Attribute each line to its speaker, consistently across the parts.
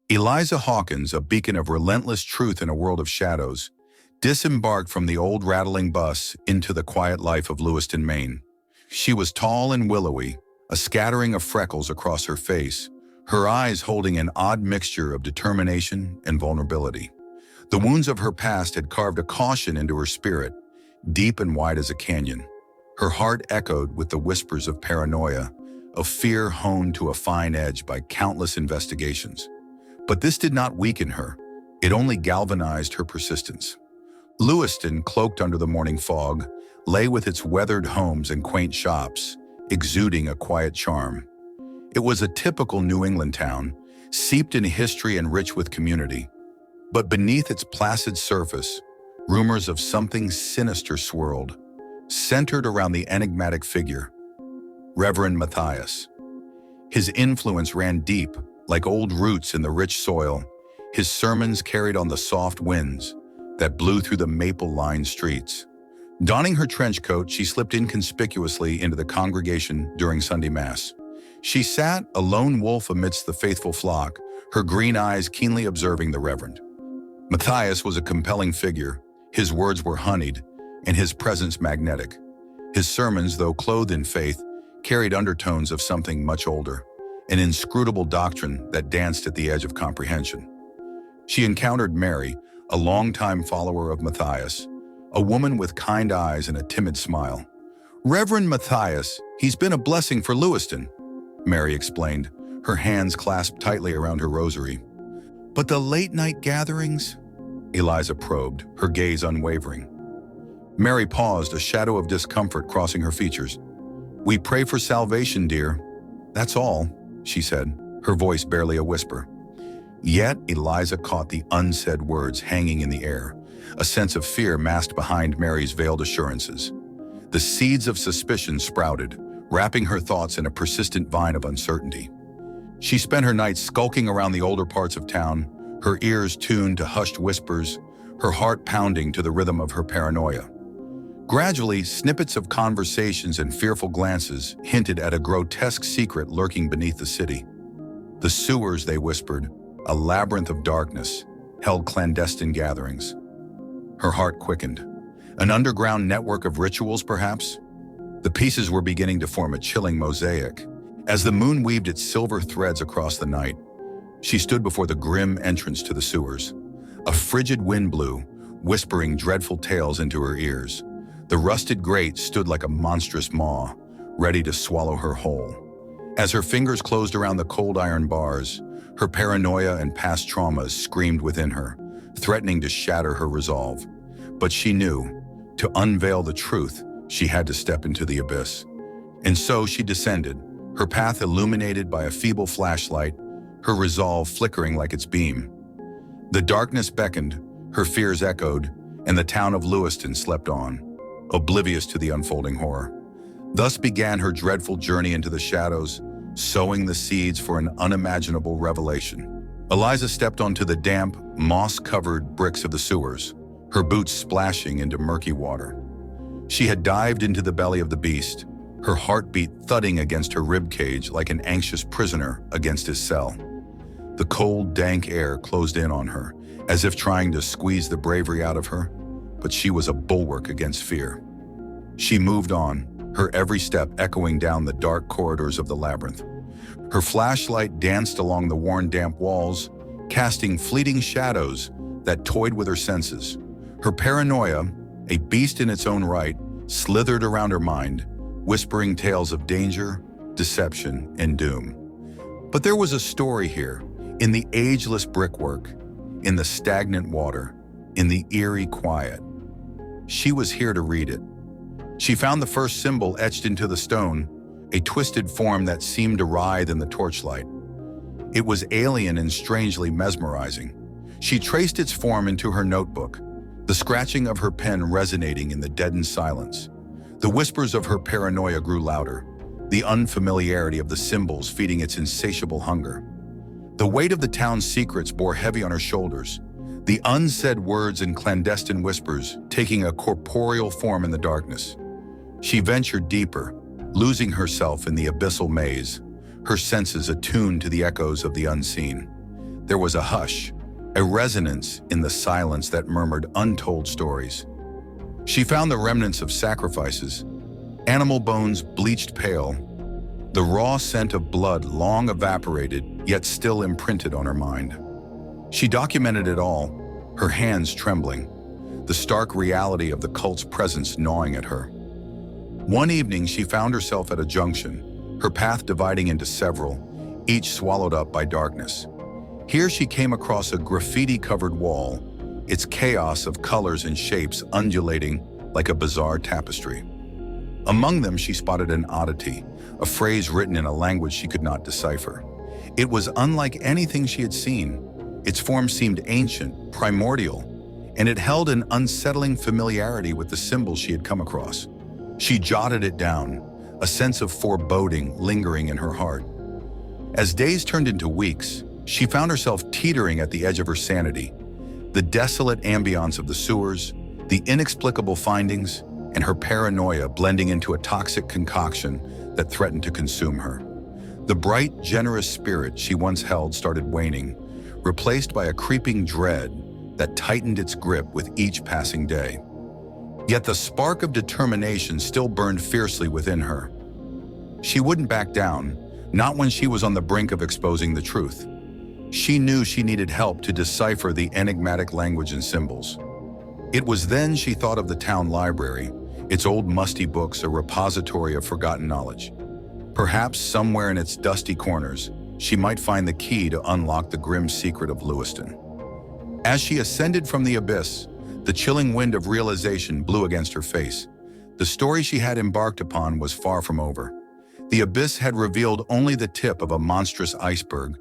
Speaker 1: Eliza Hawkins, a beacon of relentless truth in a world of shadows, disembarked from the old rattling bus into the quiet life of Lewiston, Maine. She was tall and willowy, a scattering of freckles across her face, her eyes holding an odd mixture of determination and vulnerability. The wounds of her past had carved a caution into her spirit, deep and wide as a canyon. Her heart echoed with the whispers of paranoia, of fear honed to a fine edge by countless investigations. But this did not weaken her, it only galvanized her persistence. Lewiston, cloaked under the morning fog, lay with its weathered homes and quaint shops, exuding a quiet charm. It was a typical New England town, steeped in history and rich with community. But beneath its placid surface, rumors of something sinister swirled, centered around the enigmatic figure, Reverend Matthias. His influence ran deep, like old roots in the rich soil. His sermons carried on the soft winds that blew through the maple-lined streets. Donning her trench coat, she slipped inconspicuously into the congregation during Sunday Mass. She sat, a lone wolf amidst the faithful flock, her green eyes keenly observing the Reverend. Matthias was a compelling figure. His words were honeyed, and his presence magnetic. His sermons, though clothed in faith, carried undertones of something much older, an inscrutable doctrine that danced at the edge of comprehension. She encountered Mary, a longtime follower of Matthias, a woman with kind eyes and a timid smile. "Reverend Matthias, he's been a blessing for Lewiston," Mary explained, her hands clasped tightly around her rosary. "But the late-night gatherings?" Eliza probed, her gaze unwavering. Mary paused, a shadow of discomfort crossing her features. "We pray for salvation, dear. That's all," she said, her voice barely a whisper. Yet Eliza caught the unsaid words hanging in the air, a sense of fear masked behind Mary's veiled assurances. The seeds of suspicion sprouted, wrapping her thoughts in a persistent vine of uncertainty. She spent her nights skulking around the older parts of town, her ears tuned to hushed whispers, her heart pounding to the rhythm of her paranoia. Gradually, snippets of conversations and fearful glances hinted at a grotesque secret lurking beneath the city. The sewers, they whispered, a labyrinth of darkness, held clandestine gatherings. Her heart quickened. An underground network of rituals, perhaps? The pieces were beginning to form a chilling mosaic. As the moon weaved its silver threads across the night, she stood before the grim entrance to the sewers. A frigid wind blew, whispering dreadful tales into her ears. The rusted grate stood like a monstrous maw, ready to swallow her whole. As her fingers closed around the cold iron bars, her paranoia and past traumas screamed within her, threatening to shatter her resolve. But she knew, to unveil the truth, she had to step into the abyss. And so she descended, her path illuminated by a feeble flashlight, her resolve flickering like its beam. The darkness beckoned, her fears echoed, and the town of Lewiston slept on, oblivious to the unfolding horror. Thus began her dreadful journey into the shadows, sowing the seeds for an unimaginable revelation. Eliza stepped onto the damp, moss-covered bricks of the sewers, her boots splashing into murky water. She had dived into the belly of the beast, her heartbeat thudding against her ribcage like an anxious prisoner against his cell. The cold, dank air closed in on her, as if trying to squeeze the bravery out of her, but she was a bulwark against fear. She moved on, her every step echoing down the dark corridors of the labyrinth. Her flashlight danced along the worn, damp walls, casting fleeting shadows that toyed with her senses. Her paranoia, a beast in its own right, slithered around her mind, whispering tales of danger, deception, and doom. But there was a story here, in the ageless brickwork, in the stagnant water, in the eerie quiet. She was here to read it. She found the first symbol etched into the stone, a twisted form that seemed to writhe in the torchlight. It was alien and strangely mesmerizing. She traced its form into her notebook, the scratching of her pen resonating in the deadened silence. The whispers of her paranoia grew louder, the unfamiliarity of the symbols feeding its insatiable hunger. The weight of the town's secrets bore heavy on her shoulders, the unsaid words and clandestine whispers taking a corporeal form in the darkness. She ventured deeper, losing herself in the abyssal maze, her senses attuned to the echoes of the unseen. There was a hush, a resonance in the silence that murmured untold stories. She found the remnants of sacrifices, animal bones bleached pale, the raw scent of blood long evaporated yet still imprinted on her mind. She documented it all, her hands trembling, the stark reality of the cult's presence gnawing at her. One evening, she found herself at a junction, her path dividing into several, each swallowed up by darkness. Here she came across a graffiti-covered wall, its chaos of colors and shapes undulating like a bizarre tapestry. Among them, she spotted an oddity, a phrase written in a language she could not decipher. It was unlike anything she had seen. Its form seemed ancient, primordial, and it held an unsettling familiarity with the symbols she had come across. She jotted it down, a sense of foreboding lingering in her heart. As days turned into weeks, she found herself teetering at the edge of her sanity. The desolate ambiance of the sewers, the inexplicable findings, and her paranoia blending into a toxic concoction that threatened to consume her. The bright, generous spirit she once held started waning, replaced by a creeping dread that tightened its grip with each passing day. Yet the spark of determination still burned fiercely within her. She wouldn't back down, not when she was on the brink of exposing the truth. She knew she needed help to decipher the enigmatic language and symbols. It was then she thought of the town library, its old musty books a repository of forgotten knowledge. Perhaps somewhere in its dusty corners, she might find the key to unlock the grim secret of Lewiston. As she ascended from the abyss, the chilling wind of realization blew against her face. The story she had embarked upon was far from over. The abyss had revealed only the tip of a monstrous iceberg.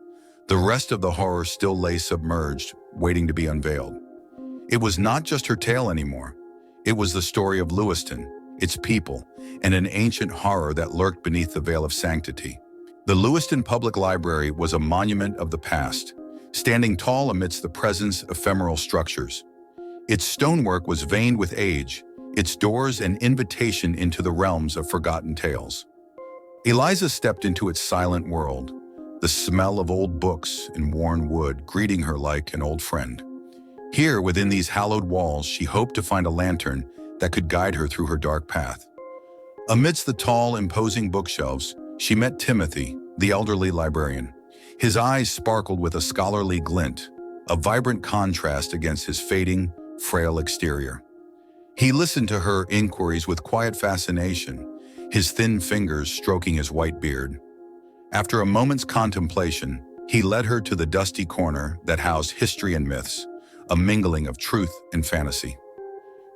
Speaker 1: The rest of the horror still lay submerged, waiting to be unveiled. It was not just her tale anymore. It was the story of Lewiston, its people, and an ancient horror that lurked beneath the veil of sanctity. The Lewiston Public Library was a monument of the past, standing tall amidst the present's ephemeral structures. Its stonework was veined with age, its doors an invitation into the realms of forgotten tales. Eliza stepped into its silent world, the smell of old books and worn wood greeting her like an old friend. Here, within these hallowed walls, she hoped to find a lantern that could guide her through her dark path. Amidst the tall, imposing bookshelves, she met Timothy, the elderly librarian. His eyes sparkled with a scholarly glint, a vibrant contrast against his fading, frail exterior. He listened to her inquiries with quiet fascination, his thin fingers stroking his white beard. After a moment's contemplation, he led her to the dusty corner that housed history and myths, a mingling of truth and fantasy.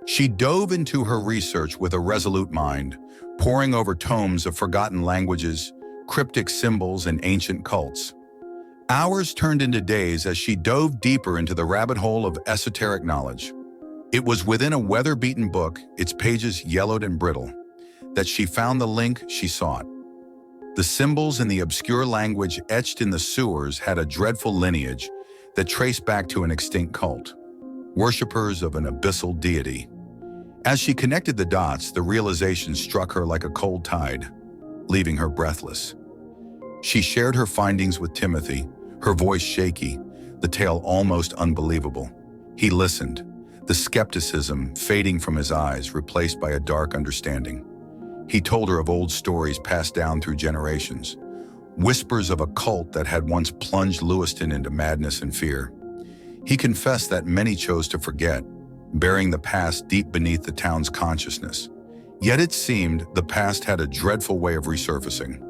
Speaker 1: She dove into her research with a resolute mind, poring over tomes of forgotten languages, cryptic symbols, and ancient cults. Hours turned into days as she dove deeper into the rabbit hole of esoteric knowledge. It was within a weather-beaten book, its pages yellowed and brittle, that she found the link she sought. The symbols in the obscure language etched in the sewers had a dreadful lineage that traced back to an extinct cult, worshippers of an abyssal deity. As she connected the dots, the realization struck her like a cold tide, leaving her breathless. She shared her findings with Timothy, her voice shaky, the tale almost unbelievable. He listened, the skepticism fading from his eyes, replaced by a dark understanding. He told her of old stories passed down through generations, whispers of a cult that had once plunged Lewiston into madness and fear. He confessed that many chose to forget, burying the past deep beneath the town's consciousness. Yet it seemed the past had a dreadful way of resurfacing.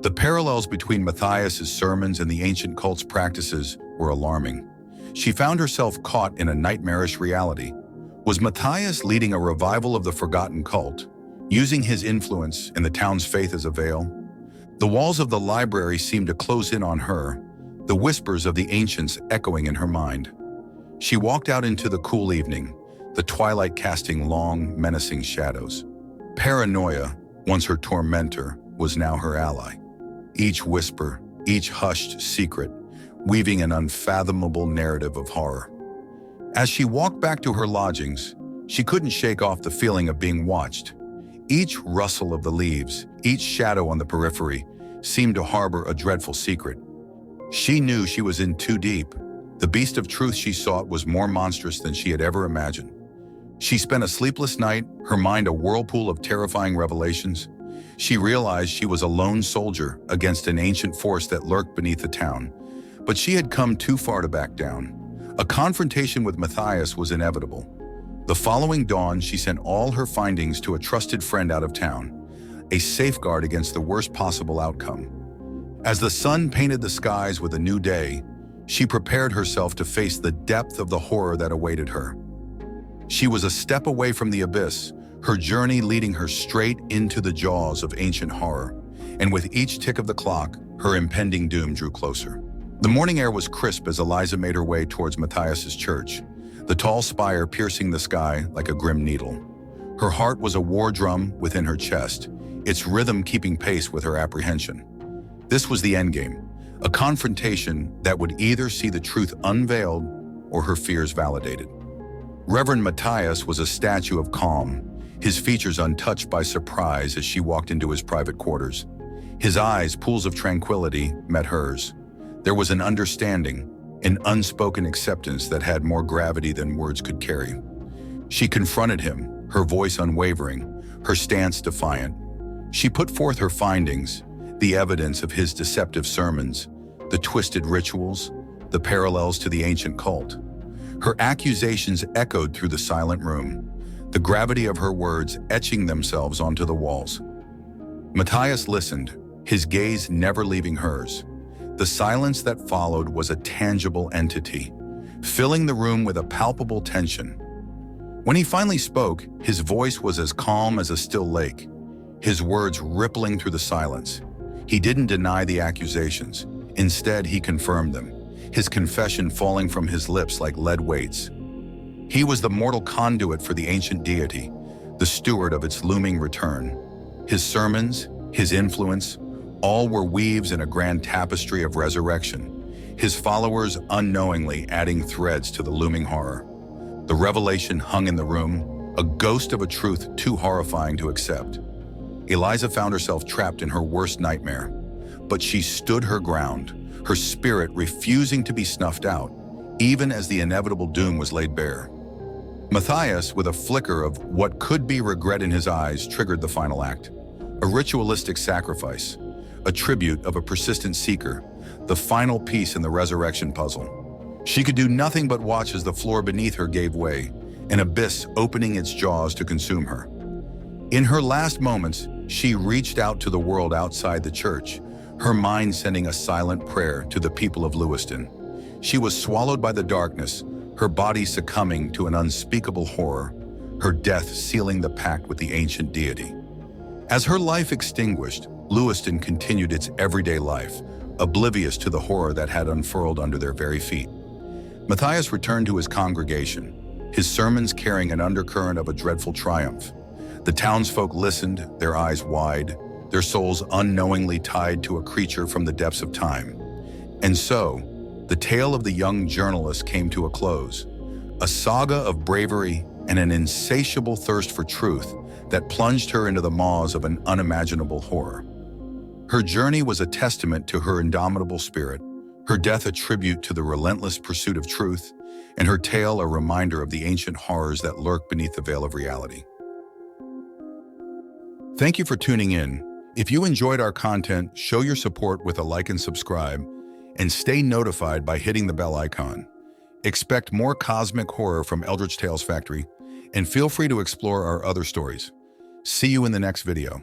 Speaker 1: The parallels between Matthias's sermons and the ancient cult's practices were alarming. She found herself caught in a nightmarish reality. Was Matthias leading a revival of the forgotten cult, using his influence and the town's faith as a veil? The walls of the library seemed to close in on her, the whispers of the ancients echoing in her mind. She walked out into the cool evening, the twilight casting long, menacing shadows. Paranoia, once her tormentor, was now her ally. Each whisper, each hushed secret, weaving an unfathomable narrative of horror. As she walked back to her lodgings, she couldn't shake off the feeling of being watched. Each rustle of the leaves, each shadow on the periphery, seemed to harbor a dreadful secret. She knew she was in too deep, The beast of truth she sought was more monstrous than she had ever imagined. She spent a sleepless night, her mind a whirlpool of terrifying revelations. She realized she was a lone soldier against an ancient force that lurked beneath the town, but she had come too far to back down. A confrontation with Matthias was inevitable. The following dawn, she sent all her findings to a trusted friend out of town, a safeguard against the worst possible outcome. As the sun painted the skies with a new day, she prepared herself to face the depth of the horror that awaited her. She was a step away from the abyss, her journey leading her straight into the jaws of ancient horror, and with each tick of the clock, her impending doom drew closer. The morning air was crisp as Eliza made her way towards Matthias's church, the tall spire piercing the sky like a grim needle. Her heart was a war drum within her chest, its rhythm keeping pace with her apprehension. This was the endgame, a confrontation that would either see the truth unveiled or her fears validated. Reverend Matthias was a statue of calm, his features untouched by surprise as she walked into his private quarters. His eyes, pools of tranquility, met hers. There was an understanding, an unspoken acceptance that had more gravity than words could carry. She confronted him, her voice unwavering, her stance defiant. She put forth her findings, the evidence of his deceptive sermons, the twisted rituals, the parallels to the ancient cult. Her accusations echoed through the silent room, the gravity of her words etching themselves onto the walls. Matthias listened, his gaze never leaving hers. The silence that followed was a tangible entity, filling the room with a palpable tension. When he finally spoke, his voice was as calm as a still lake, his words rippling through the silence. He didn't deny the accusations. Instead, he confirmed them, his confession falling from his lips like lead weights. He was the mortal conduit for the ancient deity, the steward of its looming return. His sermons, his influence, all were weaves in a grand tapestry of resurrection, his followers unknowingly adding threads to the looming horror. The revelation hung in the room, a ghost of a truth too horrifying to accept. Eliza found herself trapped in her worst nightmare, but she stood her ground, her spirit refusing to be snuffed out, even as the inevitable doom was laid bare. Matthias, with a flicker of what could be regret in his eyes, triggered the final act. A ritualistic sacrifice, a tribute of a persistent seeker, the final piece in the resurrection puzzle. She could do nothing but watch as the floor beneath her gave way, an abyss opening its jaws to consume her. In her last moments, she reached out to the world outside the church, her mind sending a silent prayer to the people of Lewiston. She was swallowed by the darkness, her body succumbing to an unspeakable horror, her death sealing the pact with the ancient deity. As her life extinguished, Lewiston continued its everyday life, oblivious to the horror that had unfurled under their very feet. Matthias returned to his congregation, his sermons carrying an undercurrent of a dreadful triumph. The townsfolk listened, their eyes wide, their souls unknowingly tied to a creature from the depths of time. And so, the tale of the young journalist came to a close, a saga of bravery and an insatiable thirst for truth that plunged her into the maws of an unimaginable horror. Her journey was a testament to her indomitable spirit, her death a tribute to the relentless pursuit of truth, and her tale a reminder of the ancient horrors that lurk beneath the veil of reality. Thank you for tuning in. If you enjoyed our content, show your support with a like and subscribe, and stay notified by hitting the bell icon. Expect more cosmic horror from Eldritch Tales Factory, and feel free to explore our other stories. See you in the next video.